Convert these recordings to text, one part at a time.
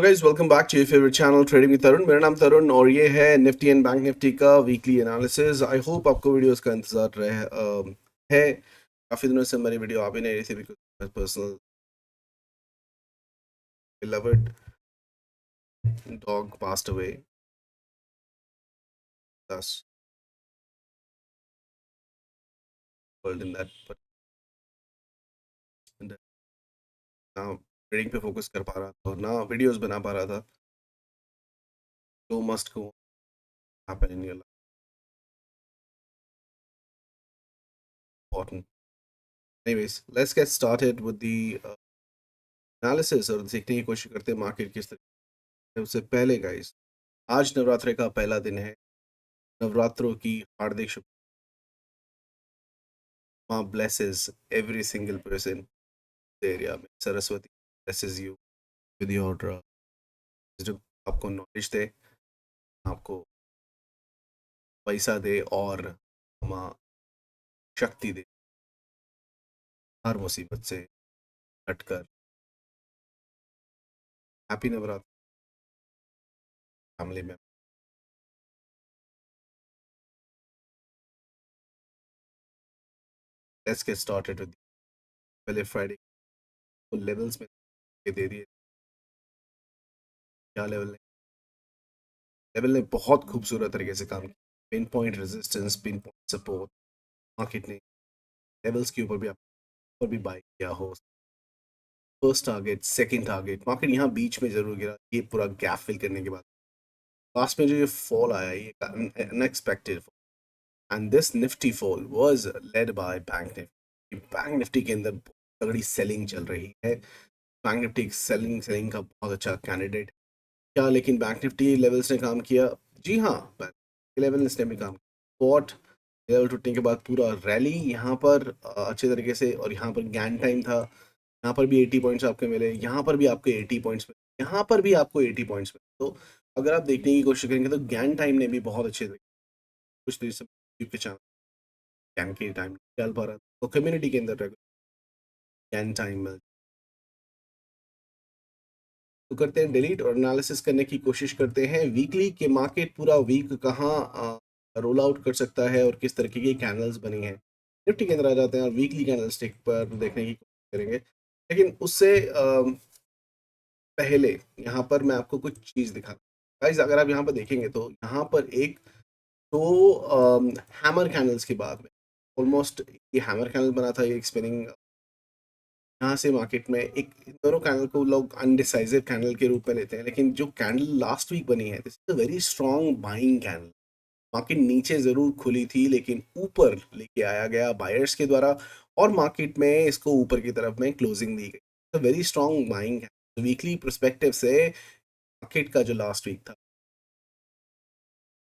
Guys, welcome back to your favourite channel trading with Tarun. मेरा नाम तरुण और ये है निफ्टी एंड बैंक निफ्टी का वीकली एनालिसिस। आई होप आपको वीडियोस का इंतजार है। काफ़ी दिनों से हमारी वीडियो आ भी नहीं रही थी because my personal beloved dog passed away last world in that, but ना ट्रेडिंग पे फोकस कर पा रहा था और ना वीडियोस बना पा रहा था। So must go happen in your life, important. Anyways, let's get started with the analysis और देखने की कोशिश करते हैं मार्केट किस तरह। उससे पहले गाइस, आज नवरात्रि का पहला दिन है। नवरात्रों की हार्दिक शुभ। माँ blesses every single person area में। Saraswati blesses you with your wisdom, आपको नॉलेज दे, आपको पैसा दे और माँ शक्ति दे हर मुसीबत से हटकर। हैप्पी नवरात्र फैमिली में। लेट्स गेट स्टार्टेड विद पहले फ्राइडे को लेवल्स में दे दिए। क्या लेवल ने बहुत खूबसूरत तरीके से काम किया। Pin point resistance, pin point support, market ने लेवल्स के ऊपर भी बाय किया हो। First target, second target, market यहाँ बीच में जरूर गिरा ये पूरा गैप फिल करने के बाद। लास्ट में जो ये फॉल आया ये unexpected, and this Nifty fall was led by bank Nifty. Bank Nifty के अंदर तगड़ी सेलिंग चल रही है। बैंक निफ्टी सेलिंग सेलिंग का बहुत अच्छा कैंडिडेट क्या, लेकिन बैंक निफ्टी लेवल्स ने काम किया। जी हाँ, लेवल्स ने भी काम किया। स्पॉट लेवल टूटने के बाद पूरा रैली यहाँ पर अच्छे तरीके से, और यहाँ पर गैन टाइम था। यहाँ पर भी 80 पॉइंट्स आपके मिले, यहाँ पर भी आपको 80 पॉइंट्स मिले, यहाँ पर भी आपको 80 पॉइंट्स मिले। तो अगर आप देखने की कोशिश करेंगे तो गैन टाइम ने भी बहुत अच्छे तरीके कुछ देर से के चैनल गैन के टाइम निकाल पा रहा था, तो कम्युनिटी के अंदर गैन टाइम मिल तो करते हैं डिलीट और एनालिसिस करने की कोशिश करते हैं वीकली के मार्केट पूरा वीक कहाँ रोल आउट कर सकता है और किस तरीके की कैंडल्स बनी है। निफ्टी के अंदर आ जाते हैं और वीकली कैंडल स्टिक पर देखने की कोशिश करेंगे। लेकिन उससे पहले यहाँ पर मैं आपको कुछ चीज़ दिखा। गाइस, अगर आप यहाँ पर देखेंगे तो यहाँ पर एक तो हैमर कैंडल्स के बाद में ऑलमोस्ट ये हैमर कैंडल बना था, ये स्पिनिंग यहाँ से मार्केट में एक, दोनों कैंडल को लोग अनडिसाइसिव कैंडल के रूप में लेते हैं, लेकिन जो कैंडल लास्ट वीक बनी है this is a very strong buying candle. Market नीचे जरूर खुली थी लेकिन ऊपर लेके आया गया बायर्स के द्वारा, और मार्केट में इसको ऊपर की तरफ में क्लोजिंग दी गई। वेरी स्ट्रॉन्ग बाइंग है वीकली परस्पेक्टिव से। मार्केट का जो लास्ट वीक था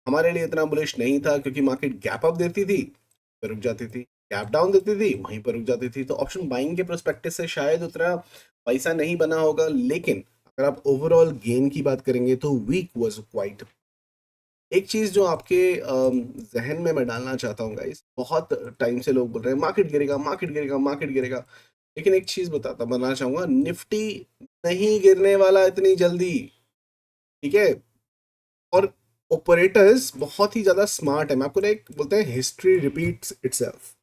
हमारे लिए इतना बुलिश नहीं था, क्योंकि मार्केट गैप अप देती थी फिर रुक जाती थी, गैप डाउन देती थी वहीं पर रुक जाती थी। तो ऑप्शन बाइंग के प्रोस्पेक्टिव से शायद उतना पैसा नहीं बना होगा, लेकिन अगर आप ओवरऑल गेन की बात करेंगे तो वीक वाज क्वाइट। एक चीज जो आपके जहन में मैं डालना चाहता हूँ गाइस, बहुत टाइम से लोग बोल रहे हैं मार्केट गिरेगा, मार्केट गिरेगा, मार्केट गिरेगा। लेकिन एक चीज बताना चाहूंगा, निफ्टी नहीं गिरने वाला इतनी जल्दी। ठीक है, और ऑपरेटर्स बहुत ही ज्यादा स्मार्ट है। मैं आपको ना एक बोलते हैं हिस्ट्री रिपीट्स इटसेल्फ।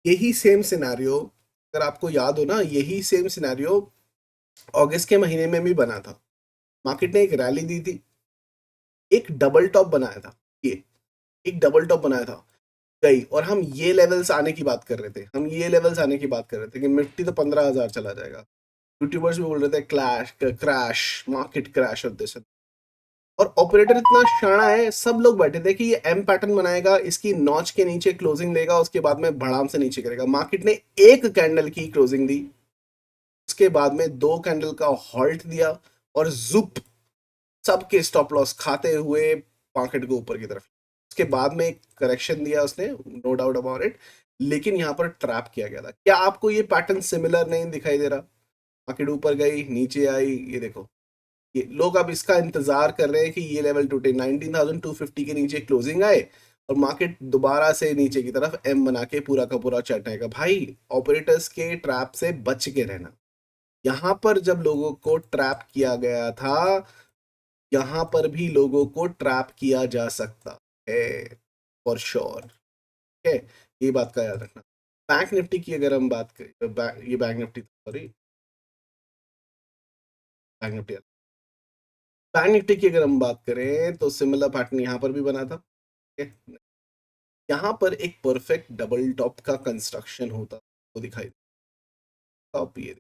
यही सेम सिनेरियो, अगर आपको याद हो ना, यही सेम सिनेरियो अगस्त के महीने में भी बना था। मार्केट ने एक रैली दी थी, एक डबल टॉप बनाया था, ये एक डबल टॉप बनाया था, गई, और हम ये लेवल्स आने की बात कर रहे थे, हम ये लेवल्स आने की बात कर रहे थे कि निफ्टी तो 15,000 चला जाएगा। यूट्यूबर्स भी बोल रहे थे क्लैश क्रैश, मार्केट क्रैश और दिस। और ऑपरेटर इतना शाना है, सब लोग बैठे थे कि ये एम पैटर्न बनाएगा, इसकी नॉच के नीचे क्लोजिंग देगा, उसके बाद में भड़ाम से नीचे करेगा। मार्केट ने एक कैंडल की क्लोजिंग दी, उसके बाद में दो कैंडल का हॉल्ट दिया, और जुप सबके स्टॉप लॉस खाते हुए मार्केट को ऊपर की तरफ। उसके बाद में एक करेक्शन दिया उसने, नो डाउट अबाउट इट, लेकिन यहाँ पर ट्रैप किया गया था। क्या आपको ये पैटर्न सिमिलर नहीं दिखाई दे रहा? मार्केट ऊपर गई, नीचे आई, ये देखो, ये लोग अब इसका इंतजार कर रहे हैं कि ये लेवल टूटे, 19,250 के नीचे क्लोजिंग आए और मार्केट दोबारा से नीचे की तरफ एम बना के पूरा का पूरा चटनेगा। भाई, ऑपरेटर्स के ट्रैप से बच के रहना। यहाँ पर जब लोगों को ट्रैप किया गया था, यहाँ पर भी लोगों को ट्रैप किया जा सकता है फॉर श्योर। है, ये बात का याद रखना। बैंक निफ्टी की अगर हम बात करें, ये bank Nifty, sorry, bank Nifty, bank Nifty की अगर हम बात करें तो सिमिलर पैटर्न यहाँ पर भी बना था। ठीक है, यहाँ पर एक परफेक्ट डबल टॉप का कंस्ट्रक्शन होता वो दिखाई टॉप, ये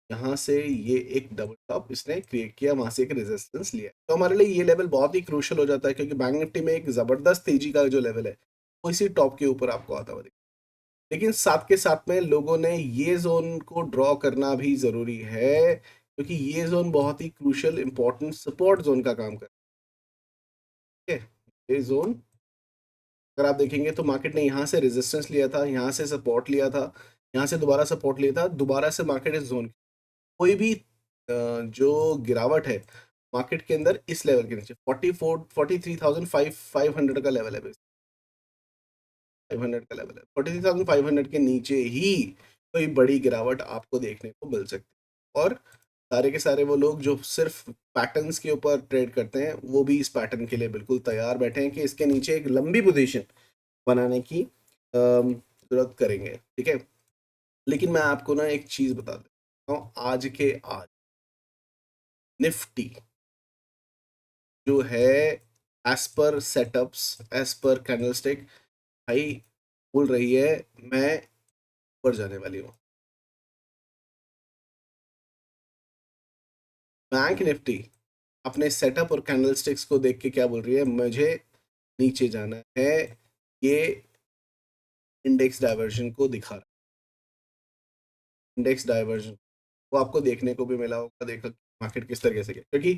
यहाँ से ये एक डबल टॉप इसने क्रिएट किया, वहां से एक रेजिस्टेंस लिया, तो हमारे लिए ये लेवल बहुत ही क्रूशियल हो जाता है, क्योंकि बैंक निफ्टी में एक जबरदस्त तेजी का जो लेवल है वो इसी टॉप के ऊपर आपको आता हुआ दिखता है। लेकिन साथ के साथ में लोगों ने ये जोन को ड्रॉ करना भी जरूरी है, क्योंकि ये जोन बहुत ही क्रूशियल इंपॉर्टेंट सपोर्ट जोन का काम करता है। ये जोन अगर आप देखेंगे तो मार्केट ने यहाँ से रेजिस्टेंस लिया था, यहाँ से सपोर्ट लिया था, यहाँ से दोबारा सपोर्ट लिया था, दोबारा से मार्केट इस जोन, कोई भी जो गिरावट है मार्केट के अंदर इस लेवल के नीचे 43,500 का लेवल है, 500 का लेवल है, 43,500 के नीचे ही कोई बड़ी गिरावट आपको देखने को मिल सकती है। और सारे के सारे वो लोग जो सिर्फ पैटर्न्स के ऊपर ट्रेड करते हैं वो भी इस पैटर्न के लिए बिल्कुल तैयार बैठे हैं कि इसके नीचे एक लंबी पोजीशन बनाने की जरूरत करेंगे। ठीक है, लेकिन मैं आपको ना एक चीज बता देता हूँ, आज निफ्टी जो है, as per setups, as per candlestick, भाई बोल रही है मैं ऊपर जाने वाली हूँ। बैंक निफ्टी अपने सेटअप और कैंडलस्टिक्स को देख के क्या बोल रही है, मुझे नीचे जाना है। ये इंडेक्स डाइवर्जन को दिखा रहा है, इंडेक्स डाइवर्जन वो आपको देखने को भी मिला होगा, देखो मार्केट किस तरीके से गया, क्योंकि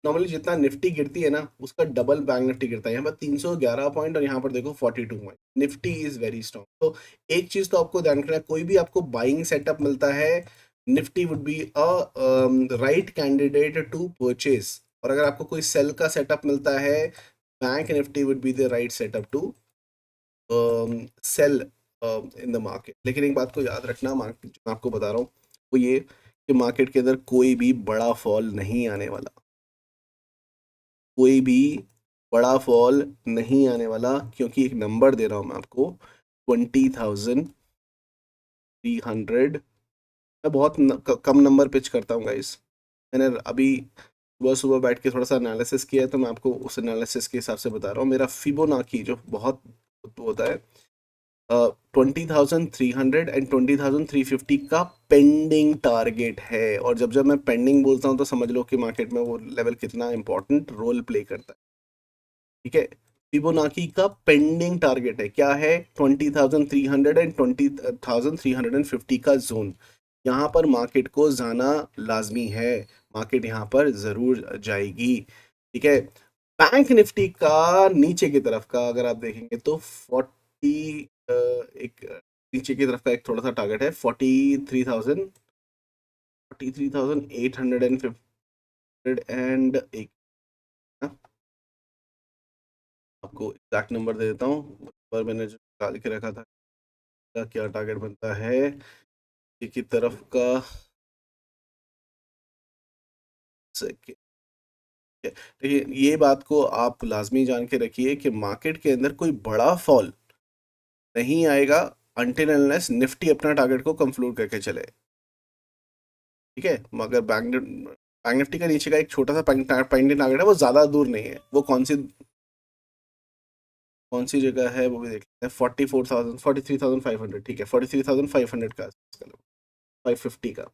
नॉर्मली जितना निफ्टी गिरती है ना उसका डबल बैंक निफ्टी गिरता है। यहाँ पर 311 पॉइंट और यहाँ पर देखो 42 point, Nifty is very strong. तो एक चीज तो आपको ध्यान रखना है, कोई भी आपको बाइंग सेटअप मिलता है, Nifty would be a right candidate to purchase, और अगर आपको कोई सेल का सेटअप मिलता है, Bank Nifty would be the right setup to sell in the market. लेकिन एक बात को याद रखना, मार्केट जो मैं आपको बता रहा हूँ वो ये कि मार्केट के अंदर कोई भी बड़ा फॉल नहीं आने वाला, कोई भी बड़ा फॉल नहीं आने वाला, क्योंकि एक नंबर दे रहा हूँ मैं आपको, 20,300। मैं बहुत कम नंबर पिच करता हूँ गाइस, मैंने अभी सुबह सुबह बैठ के थोड़ा सा एनालिसिस किया है, तो मैं आपको उस एनालिसिस के हिसाब से बता रहा हूँ। मेरा फिबोनाकी जो बहुत होता है 20,300 एंड 20,350 का पेंडिंग टारगेट है, और जब जब मैं पेंडिंग बोलता हूँ तो समझ लो कि मार्केट में वो लेवल कितना इंपॉर्टेंट रोल प्ले करता है। ठीक है, फिबोनाची का पेंडिंग टारगेट है, क्या है, 20,300 एंड 20,350 का जोन। यहाँ पर मार्केट को जाना लाजमी है, मार्केट यहाँ पर जरूर जाएगी। ठीक है, बैंक निफ्टी का नीचे की तरफ का अगर आप देखेंगे तो 40 एक नीचे की तरफ का एक थोड़ा सा टारगेट है, 43,800 एंड एक, आपको एग्जैक्ट नंबर दे देता हूँ, पर मैंने जो निकाल के रखा था क्या टारगेट बनता है ये की तरफ का। देखिए, ये बात को आप लाजमी जान के रखिए कि मार्केट के अंदर कोई बड़ा फॉल नहीं आएगा अनटिल अनलेस निफ्टी अपना टारगेट को कंक्लूड करके चले। ठीक है, मगर बैंक निफ्टी का नीचे का एक छोटा सा पेंडिंग टारगेट है, वो ज्यादा दूर नहीं है, वो कौन सी जगह है वो भी देख लेते हैं, 44,000, 43,500। ठीक है, 43,500 का, 550 का।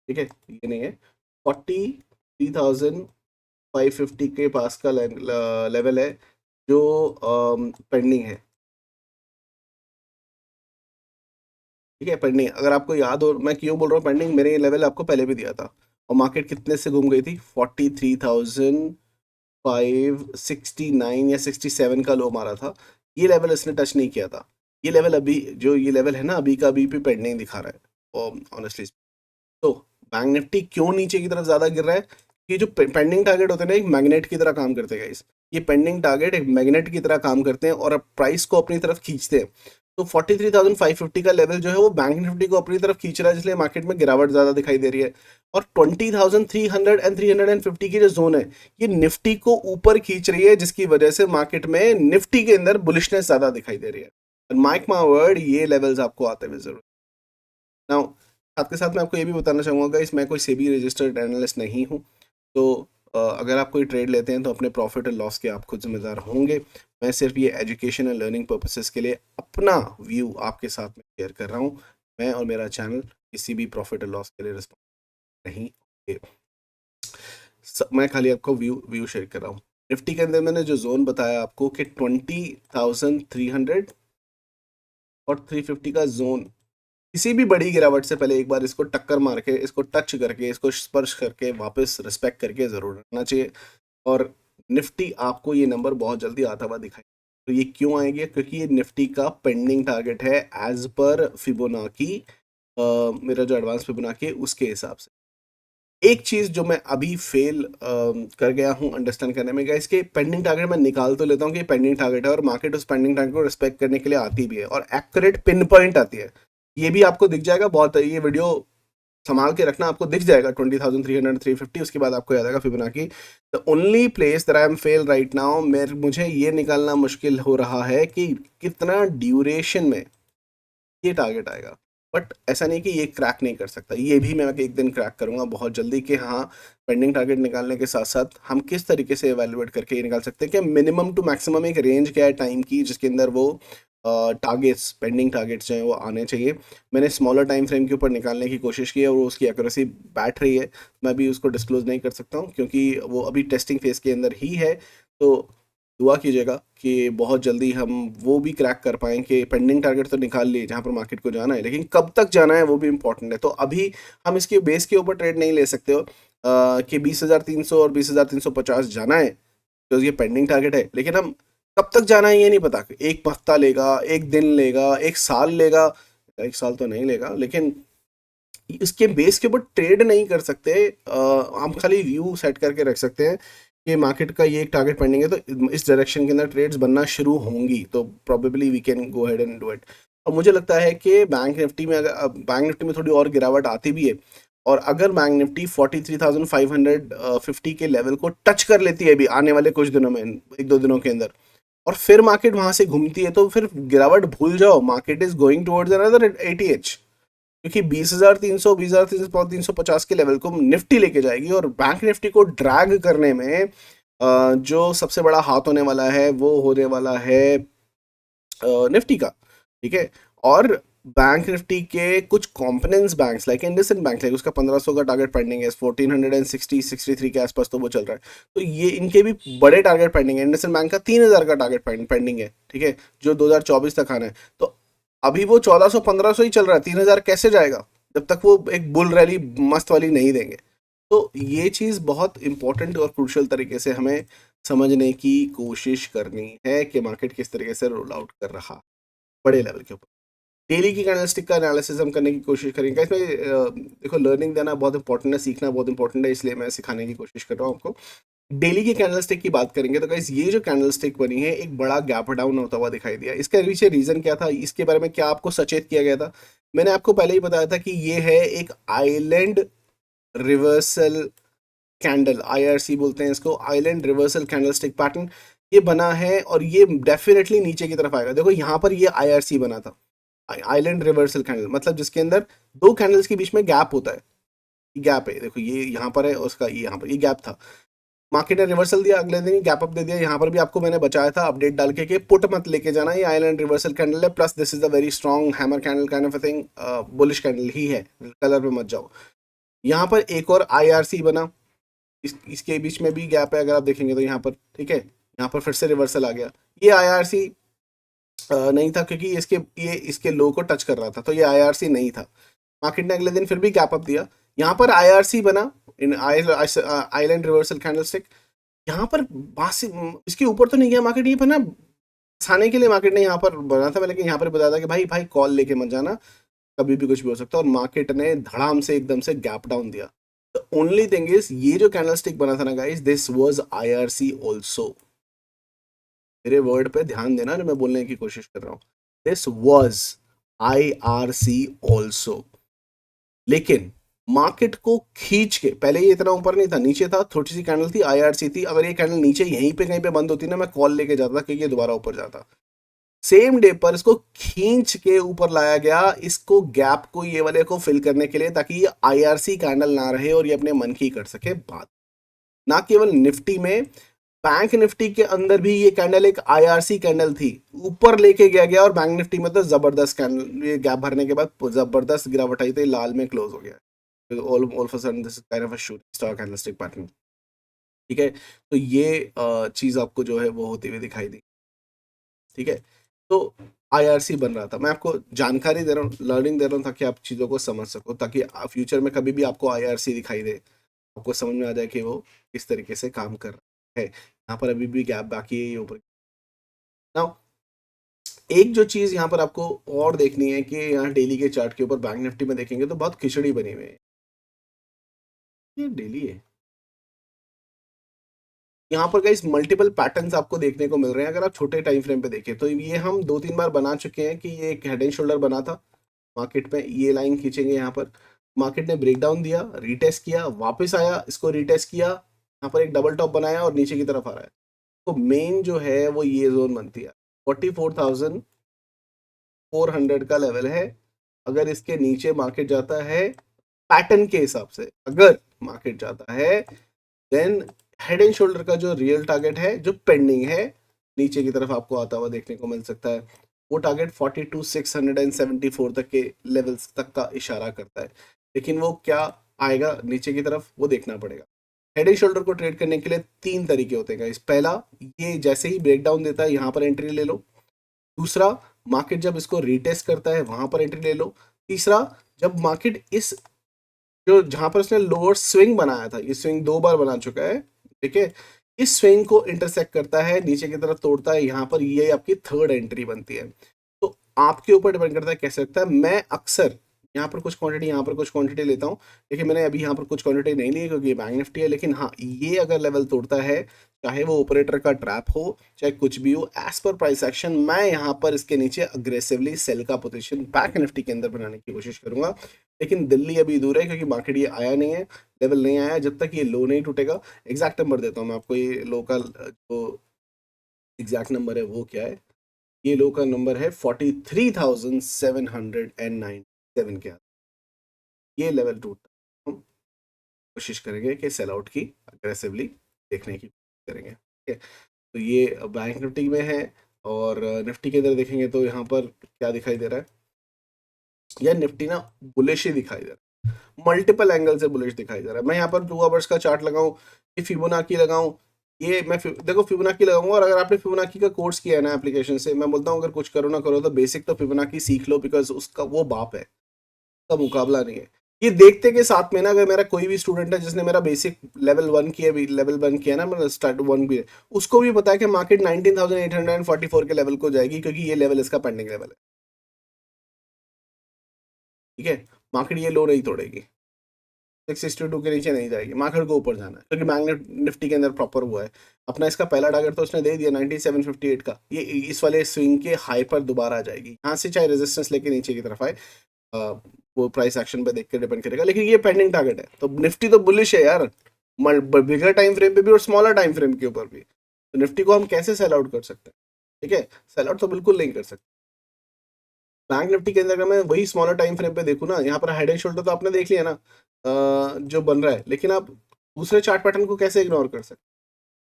ठीक है, ये नहीं है, 43,550 के पास का लेवल है जो पेंडिंग है। ठीक है, पेंडिंग, अगर आपको याद हो मैं क्यों बोल रहा हूँ पेंडिंग, मैंने ये लेवल आपको पहले भी दिया था, और मार्केट कितने से घूम गई थी, 43,569 या 67 का लो मारा था, ये लेवल इसने टच नहीं किया था। ये लेवल अभी, जो ये लेवल है ना, अभी का अभी भी पेंडिंग दिखा रहा है ऑनेस्टली। तो बैंक निफ्टी क्यों नीचे की तरफ ज्यादा गिर रहा है, ये जो पेंडिंग टारगेट होते हैं ना, एक मैग्नेट की तरह काम करते हैं गाइस। ये पेंडिंग टारगेट एक मैग्नेट की तरह काम करते हैं और अब प्राइस को अपनी तरफ खींचते हैं। तो 43,550 का लेवल जो है वो बैंक निफ्टी को अपनी तरफ खींच रहा है, इसलिए मार्केट में गिरावट ज्यादा दिखाई दे रही है। और 20,300 एंड 350 की जो जोन है ये निफ्टी को ऊपर खींच रही है, जिसकी वजह से मार्केट में निफ्टी के अंदर बुलिशनेस ज्यादा दिखाई दे रही है। माइक माय वर्ड, ये लेवल्स आपको आते हुए जरूर। नाउ साथ के साथ मैं आपको ये भी बताना चाहूँगा इस मैं कोई सेबी रजिस्टर्ड एनालिस्ट नहीं हूँ, तो अगर आप कोई ट्रेड लेते हैं तो अपने प्रॉफिट और लॉस के आप खुद जिम्मेदार होंगे। मैं सिर्फ ये एजुकेशन एंड लर्निंग पर्पसेस के लिए अपना व्यू आपके साथ में शेयर कर रहा हूँ। मैं और मेरा चैनल किसी भी प्रॉफिट और लॉस के लिए रिस्पॉन्सिबल नहीं होंगे। मैं खाली आपको व्यू शेयर कर रहा हूँ। निफ्टी के अंदर मैंने जो जोन बताया आपको कि 20,300 और 350 का जोन, किसी भी बड़ी गिरावट से पहले एक बार इसको टक्कर मार के, इसको टच करके, इसको स्पर्श करके वापस रिस्पेक्ट करके जरूर रखना चाहिए। और निफ्टी आपको ये नंबर बहुत जल्दी आता हुआ दिखाई। तो ये क्यों आएंगे? क्योंकि ये निफ्टी का पेंडिंग टारगेट है एज पर फिबोनाकी, मेरा जो एडवांस फिबोनाकी है उसके हिसाब से। एक चीज जो मैं अभी फेल कर गया हूं अंडरस्टैंड करने में, इसके पेंडिंग टारगेट मैं निकाल तो लेता हूं कि पेंडिंग टारगेट है और मार्केट उस पेंडिंग टारगेट को रिस्पेक्ट करने के लिए आती भी है और एक्यूरेट पिन पॉइंट आती है। ये भी आपको दिख जाएगा, बहुत ये वीडियो संभाल के रखना, आपको दिख जाएगा 20,300 350, उसके बाद आपको याद आएगा Fibonacci. The only place that I am fail right now, मुझे ये निकालना मुश्किल हो रहा है कि कितना ड्यूरेशन में ये टारगेट आएगा। बट ऐसा नहीं कि ये क्रैक नहीं कर सकता, ये भी मैं एक दिन क्रैक करूंगा बहुत जल्दी कि हाँ, पेंडिंग टारगेट निकालने के साथ साथ हम किस तरीके से एवेलुएट करके ये निकाल सकते हैं कि मिनिमम टू मैक्सिमम एक रेंज क्या है टाइम की जिसके अंदर वो टारगेट्स, पेंडिंग टारगेट्स जो है वो आने चाहिए। मैंने स्मॉलर टाइम फ्रेम के ऊपर निकालने की कोशिश की है और उसकी एक्यूरेसी बैठ रही है। मैं भी उसको डिस्क्लोज नहीं कर सकता हूँ क्योंकि वो अभी टेस्टिंग फेज के अंदर ही है। तो दुआ कीजिएगा कि बहुत जल्दी हम वो भी क्रैक कर पाएँ कि पेंडिंग टारगेट तो निकाल लिए जहाँ पर मार्केट को जाना है, लेकिन कब तक जाना है वो भी इम्पोर्टेंट है। तो अभी हम इसके बेस के ऊपर ट्रेड नहीं ले सकते हो कि 20,300 और 20,350 जाना है तो ये पेंडिंग टारगेट है, लेकिन हम कब तक जाना है ये नहीं पता। एक हफ्ता लेगा, एक दिन लेगा, एक साल लेगा, एक साल तो नहीं लेगा, लेकिन इसके बेस के ऊपर ट्रेड नहीं कर सकते। हम खाली व्यू सेट करके रख सकते हैं कि मार्केट का ये एक टारगेट पेंडिंग है तो इस डायरेक्शन के अंदर ट्रेड्स बनना शुरू होंगी, तो probably we can go ahead and do it. और मुझे लगता है कि बैंक निफ्टी में, अगर बैंक निफ्टी में थोड़ी और गिरावट आती भी है और अगर बैंक निफ्टी 43,550 के लेवल को टच कर लेती है अभी आने वाले कुछ दिनों में, एक दो दिनों के अंदर, और फिर मार्केट वहां से घूमती है, तो फिर गिरावट भूल जाओ, market is going towards another 80H। क्योंकि 20,300 20,350 के लेवल को निफ्टी लेके जाएगी और बैंक निफ्टी को ड्रैग करने में जो सबसे बड़ा हाथ होने वाला है वो होने वाला है निफ्टी का। ठीक है। और बैंक निफ्टी के कुछ components banks like IndusInd bank, like उसका 1,500 का टारगेट पेंडिंग है, 1460 के आसपास तो वो चल रहा है। तो ये इनके भी बड़े टारगेट पेंडिंग है। इंडसइंड बैंक का 3,000 का टारगेट पेंडिंग है, ठीक है, जो 2024 तक आना है। तो अभी वो 1,400 1,500 ही चल रहा है, 3,000 कैसे जाएगा जब तक वो एक बुल रैली मस्त वाली नहीं देंगे। तो ये चीज़ बहुत इंपॉर्टेंट और क्रूशियल तरीके से हमें समझने की कोशिश करनी है कि मार्केट किस तरीके से रोल आउट कर रहा बड़े लेवल के ऊपर। डेली की कैंडलस्टिक का एनालिसिस हम करने की कोशिश करेंगे। इसमें देखो, लर्निंग देना बहुत इंपॉर्टेंट है, सीखना बहुत इंपॉर्टेंट है, इसलिए मैं सिखाने की कोशिश कर रहा हूँ आपको। डेली की कैंडलस्टिक की बात करेंगे तो गाइस, ये जो कैंडलस्टिक बनी है एक बड़ा गैप डाउन होता हुआ दिखाई दिया। इसके पीछे रीजन क्या था, इसके बारे में क्या आपको सचेत किया गया था? मैंने आपको पहले ही बताया था कि ये है एक आइलैंड रिवर्सल कैंडल, आईआरसी बोलते हैं इसको, आइलैंड रिवर्सल कैंडलस्टिक पैटर्न ये बना है और ये डेफिनेटली नीचे की तरफ आएगा। देखो यहाँ पर ये आईआरसी बना था, आइलैंड रिवर्सल कैंडल, मतलब जिसके अंदर दो कैंडल्स के बीच में गैप होता है। गैप है, देखो ये यहाँ पर है, उसका ये यहाँ पर ये गैप था। मार्केट ने रिवर्सल दिया, अगले दिन गैप अप दे दिया। यहाँ पर भी आपको मैंने बचाया था अपडेट डाल के कि पुट मत लेके जाना, ये आइलैंड रिवर्सल कैंडल है, plus this is a very strong hammer candle kind of a thing, bullish candle ही है, कलर पे मत जाओ। यहाँ पर एक और आईआरसी बना, इसके बीच में भी गैप है, अगर आप देखेंगे तो यहाँ पर, ठीक है, यहाँ पर फिर से रिवर्सल आ गया। ये आईआरसी नहीं था क्योंकि ये इसके लो को टच कर रहा था, तो ये आईआरसी नहीं था। मार्केट ने अगले दिन फिर भी गैप अप दिया, यहाँ पर आईआरसी बना, इन आइलैंड रिवर्सल कैंडलस्टिक। यहाँ पर इसके ऊपर तो नहीं गया मार्केट, ये बना छाने के लिए मार्केट ने यहाँ पर बना था। लेकिन यहाँ पर बताया था कि भाई भाई कॉल लेके मत जाना, कभी भी कुछ भी हो सकता है, और मार्केट ने धड़ाम से एकदम से गैप डाउन दिया। द ओनली थिंग इज, ये जो कैंडलस्टिक बना था ना guys, this was IRC also. मेरे वर्ड पे ध्यान देना जो मैं बोलने की कोशिश कर रहा हूँ। दिस वाज IRC ऑल्सो, लेकिन मार्केट को खींच के, पहले ये इतना ऊपर नहीं था, नीचे था, छोटी सी कैंडल थी, IRC थी, अगर ये कैंडल नीचे यहीं पे कहीं पे बंद होती ना, मैं कॉल लेके जाता क्योंकि ये दोबारा ऊपर जाता। सेम डे पर इसको खींच के ऊपर लाया गया, इसको गैप को, ये वाले को फिल करने के लिए, ताकि ये IRC कैंडल ना रहे और ये अपने मन की कर सके बात। ना केवल निफ्टी में, बैंक निफ्टी के अंदर भी ये कैंडल एक IRC कैंडल थी, ऊपर लेके गया और बैंक निफ्टी में तो जबरदस्त कैंडल, ये गैप भरने के बाद जबरदस्त गिरावट आई थी, लाल में क्लोज हो गया। All of a sudden this is kind of a shooting star candlestick pattern. ठीक है, तो ये चीज आपको जो है वो होती हुई दिखाई दी। ठीक है, तो IRC बन रहा था, मैं आपको जानकारी दे रहा हूँ, लर्निंग दे रहा हूँ, ताकि आप चीज़ों को समझ सको, ताकि फ्यूचर में कभी भी आपको IRC दिखाई दे, आपको समझ में आ जाए कि वो किस तरीके से काम कर रहा है। यहाँ पर अभी भी गैप बाकी है, ये ऊपर ना। एक जो चीज़ यहाँ पर आपको और देखनी है कि यहाँ डेली के चार्ट के ऊपर बैंक निफ्टी में देखेंगे तो बहुत खिचड़ी बनी हुई है। ये डेली है, यहाँ पर गाइस मल्टीपल पैटर्न्स आपको देखने को मिल रहे हैं। अगर आप छोटे टाइम फ्रेम पे देखें तो ये हम 2-3 बार बना चुके हैं कि ये एक हेड एंड शोल्डर बना था मार्केट में, ये लाइन खींचेंगे यहाँ पर, मार्केट ने ब्रेकडाउन दिया, रीटेस्ट किया, वापस आया, इसको रीटेस्ट किया, यहाँ पर एक डबल टॉप बनाया और नीचे की तरफ आ रहा है। तो मेन जो है वो ये जोन बनती है, 44,400 का लेवल है। अगर इसके नीचे मार्केट जाता है, पैटर्न के हिसाब से अगर मार्केट जाता है, देन हेड एंड शोल्डर का जो रियल टारगेट है, जो पेंडिंग है, नीचे की तरफ आपको आता हुआ देखने को मिल सकता है। वो टारगेट 42,674 तक के लेवल्स तक का इशारा करता है, लेकिन वो क्या आएगा नीचे की तरफ वो देखना पड़ेगा। हेड एंड शोल्डर को ट्रेड करने के लिए 3 तरीके होते हैं। इस पहला, ये जैसे ही ब्रेकडाउन देता है यहाँ पर एंट्री ले लो। दूसरा, मार्केट जब इसको रीटेस्ट करता है वहां पर एंट्री ले लो। तीसरा, जब मार्केट इस जो जहां पर उसने लोअर स्विंग बनाया था, ये स्विंग 2 बार बना चुका है, ठीक है, इस स्विंग को इंटरसेक्ट करता है, नीचे की तरफ तोड़ता है, यहाँ पर ये आपकी थर्ड एंट्री बनती है। तो आपके ऊपर डिपेंड करता है कैसे लगता है। मैं अक्सर यहाँ पर कुछ क्वांटिटी, यहाँ पर कुछ क्वांटिटी लेता हूँ, लेकिन मैंने अभी यहाँ पर कुछ क्वांटिटी नहीं ली क्योंकि ये बैंक निफ्टी है। लेकिन हाँ, ये अगर लेवल तोड़ता है, चाहे वो ऑपरेटर का ट्रैप हो, चाहे कुछ भी हो, एज पर प्राइस एक्शन, मैं यहाँ पर इसके नीचे अग्रेसिवली सेल का पोजीशन बैंक निफ्टी के अंदर बनाने की कोशिश करूंगा। लेकिन दिल्ली अभी दूर है क्योंकि मार्केट ये आया नहीं है, लेवल नहीं आया, जब तक ये लो नहीं टूटेगा। एग्जैक्ट नंबर देता हूँ मैं आपको, ये लो का जो एग्जैक्ट नंबर है वो क्या है, ये लो का नंबर है 43,797 के। ये लेवल टूटता है, हम कोशिश करेंगे कि सेल आउट की अग्रेसिवली देखने की कोशिश करेंगे। ठीक है, तो ये बैंक निफ्टी में है। और निफ्टी के अंदर देखेंगे तो यहाँ पर क्या दिखाई दे रहा है, यह निफ्टी ना बुलिश ही दिखाई दे रहा है, मल्टीपल एंगल से बुलिश दिखाई दे रहा है। मैं यहाँ पर 2 आवर्स का चार्ट लगाऊं, ये फिबोनाची लगाऊं, ये मैं देखो फिबोनाची लगाऊंगा। और अगर आपने फिबोनाची का कोर्स किया है ना एप्लीकेशन से, मैं बोलता हूँ अगर कुछ करो ना करो तो बेसिक तो फिबोनाची सीख लो, बिकॉज उसका वो बाप है, उसका मुकाबला नहीं है। ये देखते के साथ में ना, अगर मेरा कोई भी स्टूडेंट है जिसने मेरा बेसिक लेवल 1 किया, लेवल 1 किया ना, मेरा स्टार्ट 1 भी है, उसको भी पता है कि मार्केट 19,844 के लेवल को जाएगी, क्योंकि ये लेवल इसका पेंडिंग लेवल है। ठीक है, मार्केट ये लो नहीं तोड़ेगी, 662 के नीचे नहीं जाएगी, मार्केट को ऊपर जाना है, क्योंकि बैंक निफ्टी के अंदर प्रॉपर हुआ है अपना। इसका पहला टारगेट तो उसने दे दिया 9758 का, ये इस वाले स्विंग के हाई पर दोबारा आ जाएगी, यहाँ से चाहे रेजिस्टेंस लेके नीचे की तरफ आए, वो प्राइस एक्शन पे देख के डिपेंड करेगा। लेकिन ये पेंडिंग टारगेट है, तो निफ्टी तो बुलिश है यार, बिगर टाइम फ्रेम पे भी और स्मॉलर टाइम फ्रेम के ऊपर भी। तो निफ्टी को हम कैसे सेल आउट कर सकते हैं? ठीक है, सेल आउट तो बिल्कुल नहीं कर सकते। बैंक निफ्टी के अंदर अगर मैं वही स्मॉलर टाइम फ्रेम पे देखूँ ना, यहाँ पर हेड एंड शोल्डर तो आपने देख लिया ना, जो बन रहा है, लेकिन आप दूसरे चार्ट पैटर्न को कैसे इग्नोर कर सकते?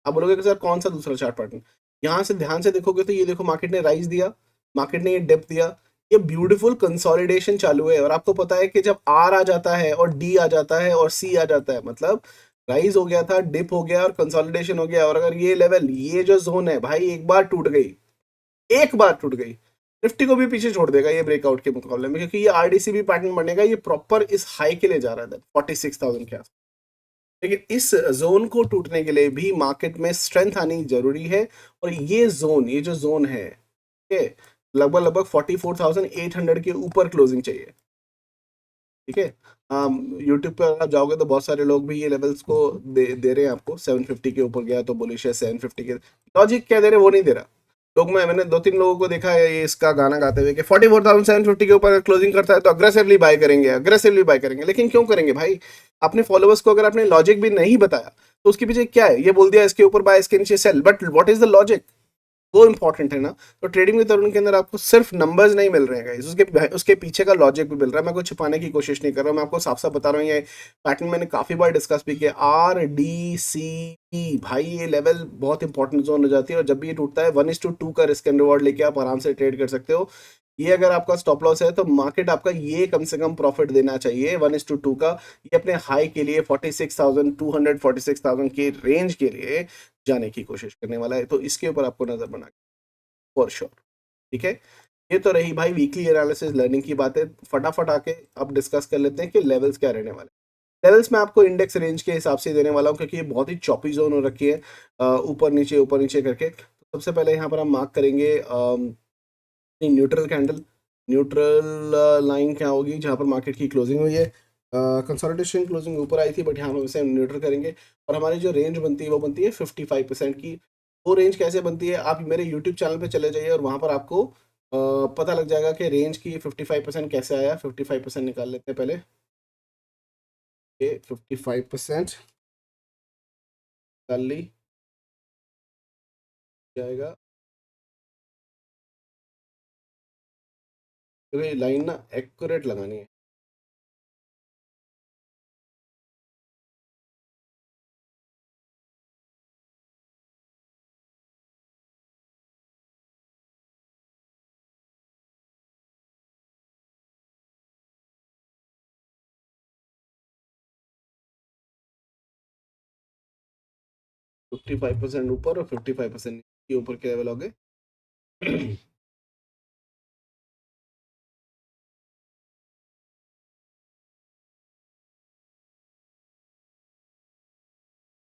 आप बोलोगे कि सर कौन सा दूसरा चार्ट पैटर्न? यहाँ से ध्यान से देखोगे तो ये देखो, मार्केट ने राइज दिया, मार्केट ने ये डेप्थ दिया, ये ब्यूटीफुल कंसोलिडेशन चालू है। और आपको पता है कि जब आर आ जाता है और डी आ जाता है और सी आ जाता है, मतलब राइज हो गया था, डिप हो गया और कंसोलिडेशन हो गया, और अगर ये लेवल, ये जो जोन है भाई, एक बार टूट गई, एक बार टूट गई, निफ्टी को भी पीछे छोड़ देगा ये ब्रेकआउट के मुकाबले में, क्योंकि ये आरडीसी भी पैटर्न बनेगा, ये प्रॉपर इस हाई के लिए जा रहा था 46,000 के आसपास। लेकिन इस जोन को टूटने के लिए भी मार्केट में स्ट्रेंथ आनी जरूरी है। और ये जोन, ये जो जोन है, ठीक है, लगभग लगभग 44,800 के ऊपर क्लोजिंग चाहिए। ठीक है, यूट्यूब पर आप जाओगे तो बहुत सारे लोग भी ये लेवल्स को दे रहे हैं आपको। 750 के ऊपर गया तो बुलिश है, 750 के, लॉजिक क्या दे रहे वो नहीं दे रहा। मैंने 2-3 लोगों को देखा है ये इसका गाना गाते हुए कि 44,750 के ऊपर क्लोजिंग करता है तो अग्रेसिवली बाय करेंगे, अग्रेसिवली बाय करेंगे। लेकिन क्यों करेंगे भाई? अपने फॉलोअर्स को अगर आपने लॉजिक भी नहीं बताया तो उसके पीछे क्या है? ये बोल दिया इसके ऊपर बाय, इसके नीचे sell, but what is the logic? वो इंपॉर्टेंट है ना। तो ट्रेडिंग विद तरुण के अंदर आपको सिर्फ नंबर्स नहीं मिल रहे हैं guys, उसके उसके पीछे का लॉजिक भी मिल रहा है। मैं कुछ छुपाने की कोशिश नहीं कर रहा हूँ, मैं आपको साफ साफ बता रहा हूँ। ये पैटर्न मैंने काफी बार डिस्कस भी किया। RDCE भाई, ये लेवल बहुत इंपॉर्टेंट जोन हो जाती है, और जब भी ये टूटता है 1:2 का रिस्क एंड रिवॉर्ड लेके आप आराम से ट्रेड कर सकते हो। ये अगर आपका स्टॉप लॉस है तो मार्केट आपका ये कम से कम प्रॉफिट देना चाहिए 1:2 का। ये अपने हाई के लिए 46,200, 46,000 के रेंज के लिए जाने की कोशिश करने वाला है, तो इसके ऊपर आपको नजर बना फॉर श्योर। ठीक है, ये तो रही भाई वीकली एनालिसिस लर्निंग की बातें। फटाफट आके अब डिस्कस कर लेते हैं कि लेवल्स क्या रहने वाले हैं। लेवल्स में आपको इंडेक्स रेंज के हिसाब से देने वाला हूँ, क्योंकि ये बहुत ही चॉपी जोन हो रखी है, ऊपर नीचे करके। तो सबसे पहले यहाँ पर हम मार्क करेंगे न्यूट्रल कैंडल। न्यूट्रल लाइन क्या होगी? जहाँ पर मार्केट की क्लोजिंग हुई है, कंसोलिडेशन क्लोजिंग ऊपर आई थी, बट यहाँ हम इसे न्यूट्रल करेंगे। और हमारी जो रेंज बनती है वो बनती है 55% की। वो रेंज कैसे बनती है? आप मेरे यूट्यूब चैनल पे चले जाइए और वहाँ पर आपको पता लग जाएगा कि रेंज की 55% कैसे आया। 55% निकाल लेते हैं पहले। 55% निकाल ली जाएगा, क्योंकि लाइन ना एक्यूरेट लगानी है। 55% ऊपर और 55% के ऊपर के लेवल हो गए।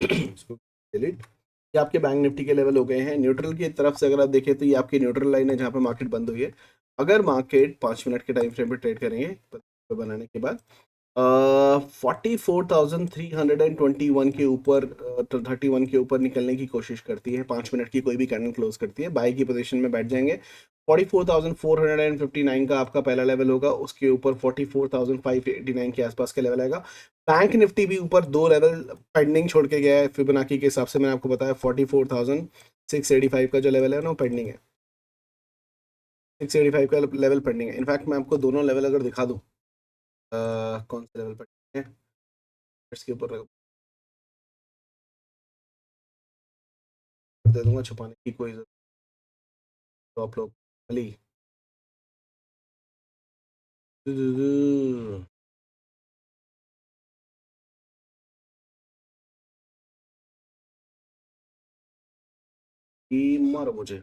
इसको डिलीट। ये आपके बैंक निफ्टी के लेवल हो गए हैं। न्यूट्रल की तरफ से अगर आप देखें तो ये आपकी न्यूट्रल लाइन है जहाँ पे मार्केट बंद हुई है। अगर मार्केट 5 मिनट के टाइम फ्रेम पे ट्रेड करेंगे बनाने के बाद 44,321 के ऊपर, 31 के ऊपर निकलने की कोशिश करती है, 5 मिनट की कोई भी कैंडल क्लोज करती है, बाई की पोजीशन में बैठ जाएंगे। 44,459 का आपका पहला लेवल होगा, उसके ऊपर 44,589 के आसपास का लेवल आएगा। बैंक निफ्टी भी ऊपर दो लेवल पेंडिंग छोड़ के गया है फिबोनाची के हिसाब से। मैंने आपको बताया 44,685 का जो लेवल है ना वो पेंडिंग है। 685 का लेवल पेंडिंग है। इनफैक्ट मैं आपको दोनों लेवल अगर दिखा दूं, कौन से लेवल पेंडिंग है इसके ऊपर दे दूंगा, छुपाने की कोई जरूरत। तो आप लोग खाली मारो मुझे।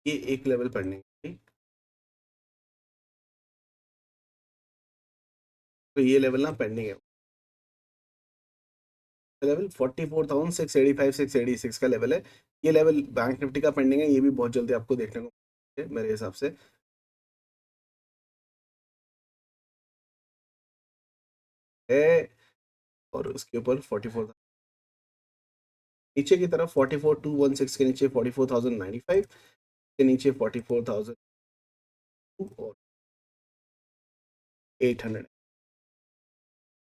ये एक लेवल पेंडिंग है, ठीक? तो ये लेवल ना पेंडिंग है। लेवल 44,685, 686 का लेवल है। ये लेवल बैंक निफ्टी का पेंडिंग है, ये भी बहुत जल्दी आपको देखने को मिलेगा मेरे हिसाब से है। और उसके ऊपर 44, नीचे की तरफ 44,216 के नीचे 44,095 के नीचे 44,000 और 800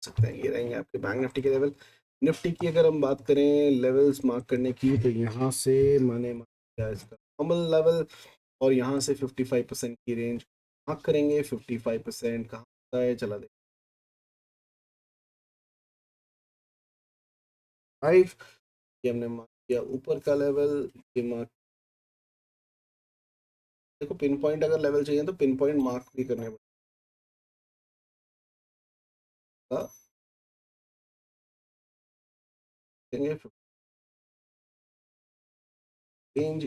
सकते हैं। ये रहेंगे आपके बैंक निफ्टी के लेवल। निफ्टी की अगर हम बात करें लेवल्स मार्क करने की, तो यहाँ से मैंने mark किया इसका नॉर्मल लेवल, और यहाँ से 55% की रेंज मार्क करेंगे। 55% कहाँ होता है चला दे 5। ये हमने मार्क किया ऊपर का लेवल। ये मार्क, देखो पिन पॉइंट अगर लेवल चाहिए तो पिन पॉइंट मार्क भी करने पड़ेगा। देंगे रेंज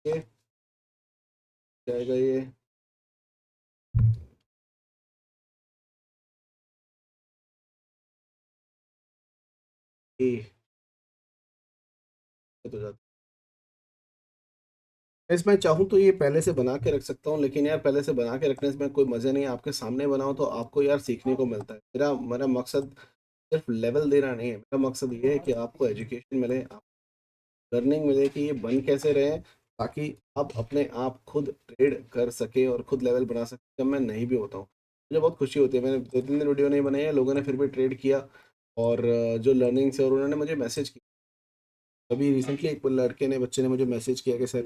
ये जाएगा ये तो जाता इस मैं चाहूँ तो ये पहले से बना के रख सकता हूँ, लेकिन यार पहले से बना के रखने में कोई मज़ा नहीं है। आपके सामने बनाओ तो आपको यार सीखने को मिलता है। मेरा मेरा मकसद सिर्फ लेवल देना नहीं है, मेरा मकसद ये है कि आपको एजुकेशन मिले, लर्निंग मिले कि ये बन कैसे रहे हैं, ताकि आप अपने आप खुद ट्रेड कर सके और खुद लेवल बना सके जब मैं नहीं भी होता हूँ। मुझे बहुत खुशी होती है, मैंने 2-3 दिन वीडियो नहीं बनाई है, लोगों ने फिर भी ट्रेड किया और जो लर्निंग से, और उन्होंने मुझे मैसेज किया। अभी रिसेंटली एक लड़के ने, बच्चे ने मुझे मैसेज किया कि सर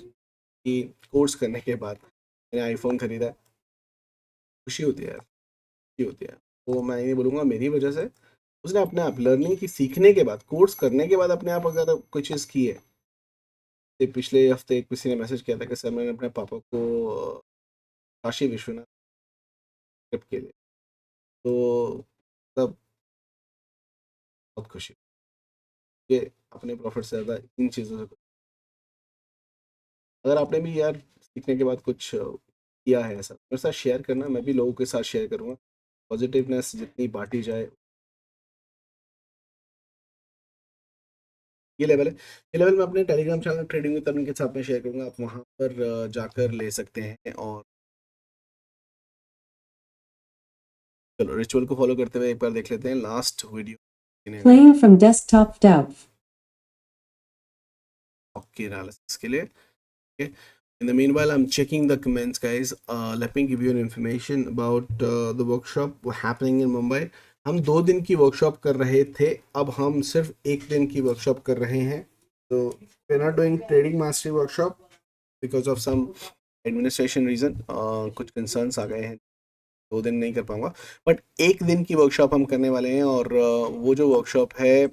कि कोर्स करने के बाद मैंने आईफोन खरीदा है। खुशी होती है यार, खुशी होती है। वो मैं ये नहीं बोलूँगा मेरी वजह से, उसने अपने आप लर्निंग की, सीखने के बाद, कोर्स करने के बाद अपने आप अगर कोई चीज़ की है। ये पिछले हफ्ते किसी ने मैसेज किया था कि सर मैंने अपने पापा को काशी विश्वनाथ ट्रिप के लिए, तो तब बहुत खुशी ये अपने प्रॉफिट से ज़्यादा इन चीज़ों से। अगर आपने भी यार सीखने के बाद कुछ किया है ऐसा, मेरे साथ शेयर करना, मैं भी लोगों के साथ शेयर करूँगा। पॉजिटिवनेस जितनी बांटी जाए, ये लेवल है। ये लेवल मैं अपने टेलीग्राम चैनल ट्रेडिंग विद तरुण के साथ में शेयर करूँगा, आप वहाँ पर जाकर ले सकते हैं। और चलो रिचुअल को फॉलो करते हुए एक बार देख लेते हैं last video Playing from desktop dev. के एनालिसिस के लिए। Okay. In the meanwhile, I'm checking the comments, guys. Let me give you an information about the workshop happening in Mumbai. हम 2 दिन की वर्कशॉप कर रहे थे, अब हम सिर्फ एक दिन की वर्कशॉप कर रहे हैं। तो we are not doing trading mastery workshop because of some administration reason, कुछ कंसर्न्स आ गए हैं, 2 दिन नहीं कर पाऊंगा। बट एक दिन की वर्कशॉप हम करने वाले हैं, और वो जो वर्कशॉप है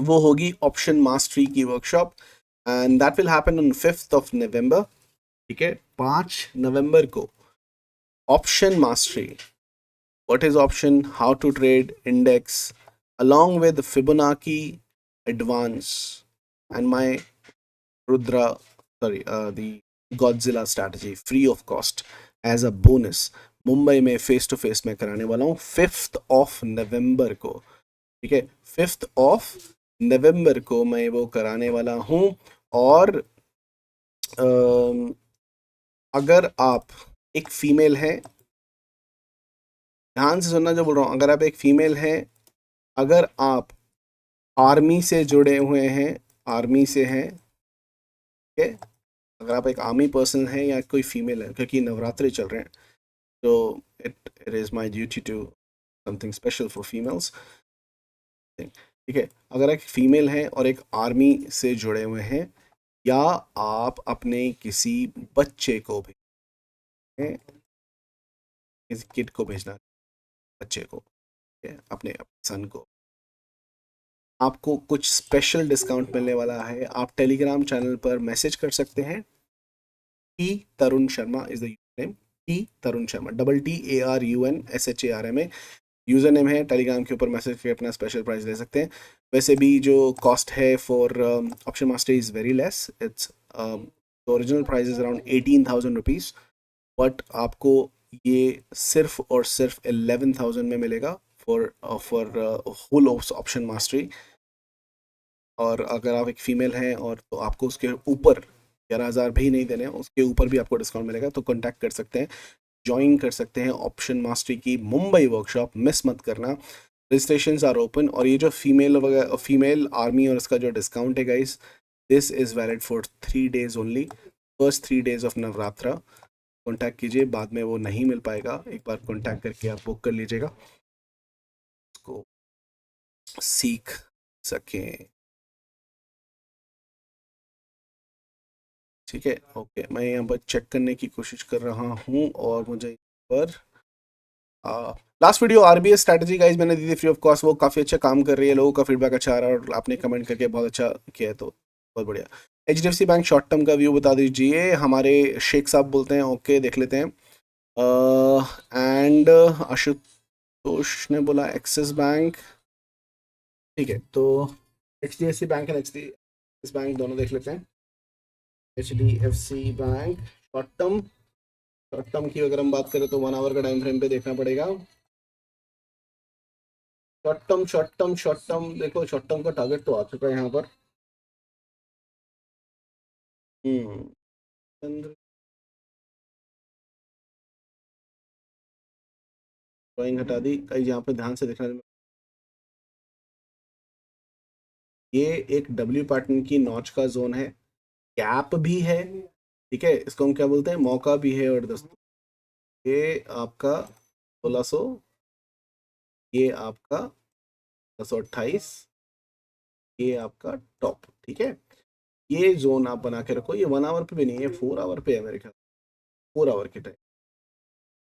वो होगी ऑप्शन मास्टरी की workshop, and that will happen on 5 November. ठीक है, 5 नवंबर को option mastery, what is option, how to trade index, along with Fibonacci advance and my Rudra, sorry, the Godzilla strategy free of cost as a bonus, Mumbai में face to face में कराने वाला हूँ 5 November को। ठीक है, 5 November को मैं वो कराने वाला हूँ। और अगर आप एक फीमेल हैं, ध्यान से सुनना जो बोल रहा हूँ, अगर आप एक फीमेल हैं, अगर आप आर्मी से जुड़े हुए हैं, आर्मी से हैं, ठीक है, अगर आप एक आर्मी पर्सन हैं या कोई फीमेल है, क्योंकि नवरात्रि चल रहे हैं, तो it is my duty to something special for females. ठीक है, अगर एक फीमेल है और एक आर्मी से जुड़े हुए हैं, या आप अपने किसी बच्चे को भेजें, किसी किड को भेजना, बच्चे को, ठीक है, अपने सन को, आपको कुछ स्पेशल डिस्काउंट मिलने वाला है। आप टेलीग्राम चैनल पर मैसेज कर सकते हैं, T Tarun Sharma is the user name, T Tarun Sharma, TARUNSHARMA user name है। टेलीग्राम के ऊपर मैसेज करके अपना स्पेशल प्राइस ले सकते हैं। वैसे भी जो कॉस्ट है for option master is very less, it's original price is around 18,000 rupees, but आपको ये सिर्फ और सिर्फ 11,000 में मिलेगा for for whole option mastery. और अगर आप एक फीमेल हैं और तो आपको उसके ऊपर 11,000 भी नहीं देने, उसके ऊपर भी आपको डिस्काउंट मिलेगा, तो कॉन्टैक्ट कर सकते हैं, ज्वाइन कर सकते हैं ऑप्शन मास्टरी की मुंबई वर्कशॉप, मिस मत करना। रजिस्ट्रेशन आर ओपन, और ये जो फीमेल आर्मी और इसका जो डिस्काउंट है guys, this is valid for 3 days only, first 3 days of Navratra. Contact कीजिए, बाद में वो नहीं मिल पाएगा, एक बार कॉन्टैक्ट करके आप बुक कर लीजिएगा, उसको सीख सकें। ठीक है, ओके, मैं यहाँ पर चेक करने की कोशिश कर रहा हूँ, और मुझे यहाँ पर last video RBS strategy guys मैंने दी थी फ्री ऑफ कॉस्ट, वो काफ़ी अच्छा काम कर रही है, लोगों का फीडबैक अच्छा आ रहा है, और आपने कमेंट करके बहुत अच्छा किया है, तो बहुत बढ़िया। HDFC बैंक शॉर्ट टर्म का व्यू बता दीजिए, हमारे शेख साहब बोलते हैं, ओके देख लेते हैं। एंड आशुतोष ने बोला एक्सिस बैंक, ठीक है, तो HDFC bank and axis bank दोनों देख लेते हैं। HDFC बैंक शॉर्ट टर्म की अगर हम बात करें तो 1 आवर का टाइम फ्रेम पे देखना पड़ेगा। शॉर्ट टर्म देखो, शॉर्ट टर्म का टारगेट तो आ चुका है यहाँ पर। ड्राइंग हटा दी, कहीं यहाँ पे ध्यान से देखना, ये एक डब्ल्यू पैटर्न की नॉच का जोन है, गैप भी है, ठीक है, इसको हम क्या बोलते हैं, मौका भी है। और दोस्तों ये आपका 1600, ये आपका 1628, ये आपका टॉप, ठीक है। ये जोन आप बना के रखो, ये 1 आवर पे भी नहीं है, 4 आवर पे है मेरे ख्याल, 4 आवर के टाइम,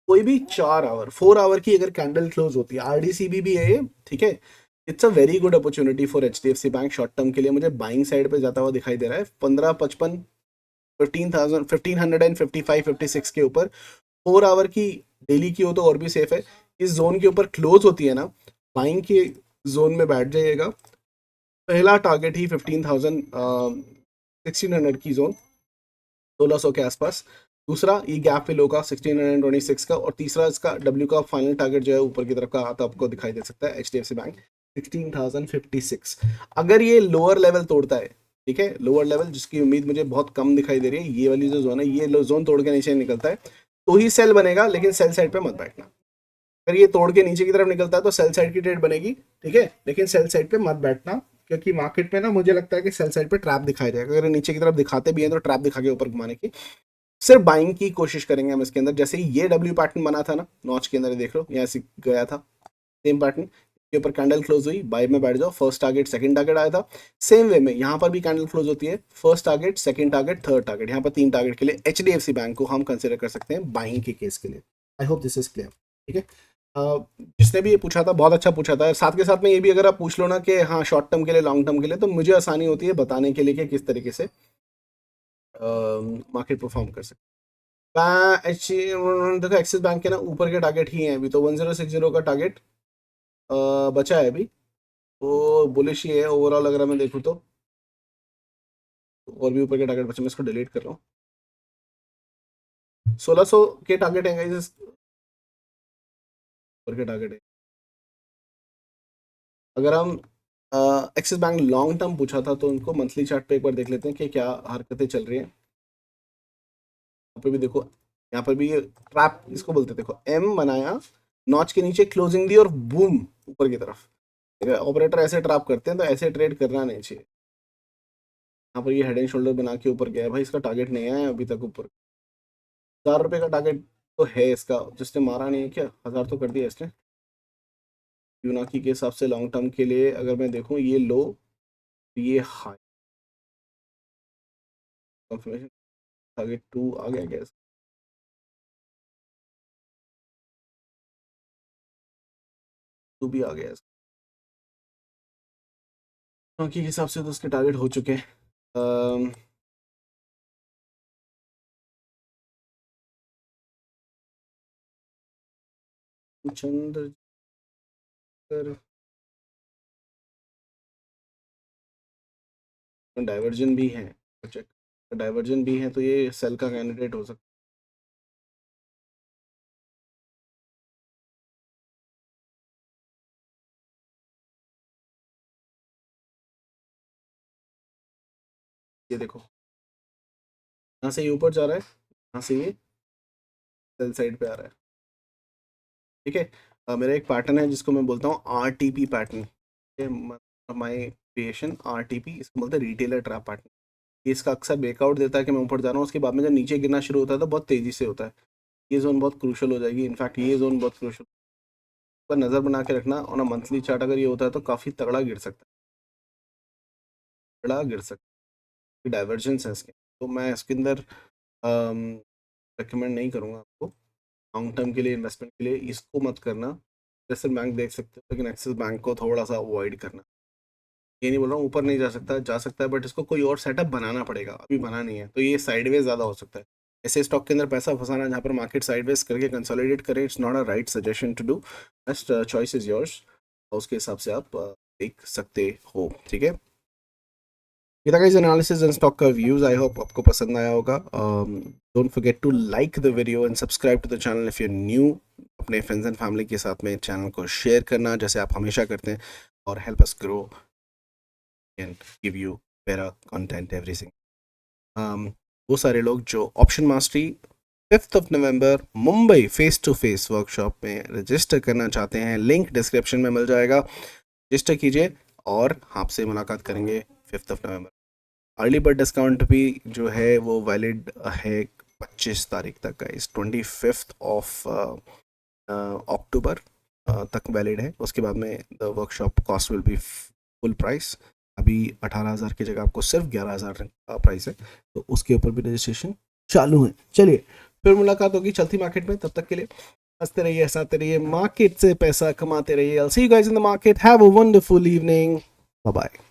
कोई भी 4 आवर, 4 आवर की अगर कैंडल क्लोज होती है, आरडीसीबी भी है ये, ठीक है। It's a very good opportunity for HDFC bank short term के लिए, मुझे बाइंग साइड पे जाता हुआ दिखाई दे रहा है, 1555, 15,000, 1555, 56 के ऊपर। 4 आवर की डेली की हो तो और भी सेफ है, इस जोन के ऊपर क्लोज होती है ना, बाइंग के जोन में बैठ जाइएगा। पहला टारगेट ही 15,000, 1600 की जोन, 1600 के आसपास। दूसरा ये गैप फिल होगा 1626 का, और तीसरा इसका डब्ल्यू का फाइनल टारगेट जो है ऊपर की तरफ का आता आपको दिखाई दे सकता है, एचडीएफसी बैंक 16,056। अगर ये लोअर लेवल तोड़ता है, ठीक है, लोअर लेवल जिसकी उम्मीद मुझे बहुत कम दिखाई दे रही है, ये वाली जो जोन है, ये जोन तोड़ के नीचे निकलता है तो ही सेल बनेगा, लेकिन सेल साइड पे मत बैठना। अगर ये तोड़ के नीचे की तरफ निकलता है तो सेल साइड की ट्रेड बनेगी, ठीक है, लेकिन सेल साइड पे मत बैठना, क्योंकि मार्केट में ना मुझे लगता है कि सेल साइड पे ट्रैप दिखाई देगा। अगर नीचे की तरफ दिखाते भी हैं तो ट्रैप दिखा के ऊपर घुमाने की, सिर्फ बाइंग की कोशिश करेंगे हम इसके अंदर। जैसे ही ये डब्ल्यू पैटर्न बना था ना नॉच के अंदर, देख लो यहाँ से गया था, सेम पैटर्न के ऊपर कैंडल क्लोज हुई, बाय में बैठ जाओ, फर्स्ट टारगेट सेकंड टारगेट आया था। सेम वे में यहाँ पर भी कैंडल क्लोज होती है, first target, second target, third target, यहाँ पर 3 टारगेट के लिए एचडीएफसी बैंक को हम कंसिडर कर सकते हैं बाइंग के केस के लिए। I hope this is clear, ठीक है। जिसने भी ये पूछा था बहुत अच्छा पूछा था, साथ के साथ में ये भी अगर आप पूछ लो ना कि हाँ शॉर्ट टर्म के लिए, लॉन्ग टर्म के लिए, तो मुझे आसानी होती है बताने के लिए कि किस तरीके से मार्केट परफॉर्म कर सकते। देखो एक्सिस बैंक के ना ऊपर के टारगेट ही हैं अभी तो, 1060 का टारगेट बचा है अभी, तो बुलिश ही है ओवरऑल अगर मैं देखूँ तो। और भी ऊपर के टारगेट बचे, मैं इसको डिलीट कर रहा हूँ। 1600 के टारगेट है गाइस, ऊपर के टारगेट है। अगर हम एक्सिस बैंक लॉन्ग टर्म पूछा था तो उनको मंथली चार्ट पे एक बार देख लेते हैं कि क्या हरकतें चल रही हैं। यहाँ पे भी देखो, यहाँ पर भी ये ट्रैप इसको बोलते हैं, देखो एम बनाया, नॉच के नीचे क्लोजिंग दी और बूम ऊपर की तरफ। ऑपरेटर ऐसे ट्रैप करते हैं तो ऐसे ट्रेड करना नहीं चाहिए। यहाँ पर ये हेड एंड शोल्डर बना के ऊपर गया है भाई, इसका टारगेट नहीं आया अभी तक ऊपर। 1000 रुपये का टारगेट तो है इसका, जिसने मारा नहीं है क्या, 1000 तो कर दिया इसने। यूनाकी के हिसाब से लॉन्ग टर्म के लिए अगर मैं देखूँ, ये लो, ये हाई, कंफर्मेशन टारगेट 2 आ गया गैस, 2 भी आ गया, यूनाकी के हिसाब से तो उसके टारगेट हो चुके हैं। चंद्र डाइवर्जन भी है, चेक, डाइवर्जन भी है तो ये सेल का कैंडिडेट हो सकता है। ये देखो यहाँ से ये ऊपर जा रहा है, यहाँ से ये सेल साइड पे आ रहा है, ठीक है। मेरा एक पैटर्न है जिसको मैं बोलता हूँ आरटीपी पैटर्न, माई क्रिएशन आरटीपी, इसको बोलते हैं रिटेलर ट्रैप पैटर्न। ये इसका अक्सर ब्रेकआउट देता है कि मैं ऊपर जा रहा हूँ, उसके बाद में जब नीचे गिरना शुरू होता है तो बहुत तेजी से होता है। ये जोन बहुत क्रूशल हो जाएगी, इनफैक्ट ये जोन बहुत क्रूशल पर नज़र बना के रखना। और ना मंथली चार्ट अगर ये होता है तो काफ़ी तगड़ा गिर सकता है, तगड़ा गिर सकता है, डाइवर्जेंस है इसके, तो मैं इसके अंदर रिकमेंड नहीं करूँगा आपको लॉन्ग टर्म के लिए, इन्वेस्टमेंट के लिए इसको मत करना। एक्सिस बैंक देख सकते हो, लेकिन एक्सिस बैंक को थोड़ा सा अवॉइड करना। ये नहीं बोल रहा हूँ ऊपर नहीं जा सकता, जा सकता है, बट इसको कोई और सेटअप बनाना पड़ेगा, अभी बना नहीं है तो ये साइडवेज ज़्यादा हो सकता है। ऐसे स्टॉक के अंदर पैसा फंसाना जहाँ पर मार्केट साइडवेज करके कंसोलिडेट करे, it's not a right suggestion to do. Best choice is yours, उसके हिसाब से आप देख सकते हो, ठीक है। ये था गाइस एनालिसिस एंड स्टॉक का व्यूज, आई होप आपको पसंद आया होगा। Don't forget to like the video and subscribe to the channel if you new. अपने फ्रेंड्स एंड फैमिली के साथ में चैनल को शेयर करना जैसे आप हमेशा करते हैं, और help us grow and give you better content every thing. वो सारे लोग जो ऑप्शन मास्टरी 5th ऑफ November Mumbai face to face workshop में रजिस्टर करना चाहते हैं, लिंक डिस्क्रिप्शन में मिल जाएगा, रजिस्टर कीजिए और आपसे मुलाकात करेंगे 5th ऑफ नवंबर। अर्ली बर्ड डिस्काउंट भी जो है वो वैलिड है 25 तारीख तक का, इस 25th ऑफ अक्टूबर तक वैलिड है। उसके बाद में the workshop cost will be full price. अभी 18,000 की जगह आपको सिर्फ 11,000 का प्राइस है, तो उसके ऊपर भी रजिस्ट्रेशन चालू है। चलिए फिर मुलाकात होगी चलती मार्केट में, तब तक के लिए हंसते रहिए, हंसाते रहिए, मार्केट से पैसा कमाते रहिए। I'll see you guys in the market. Have a wonderful evening. Bye bye.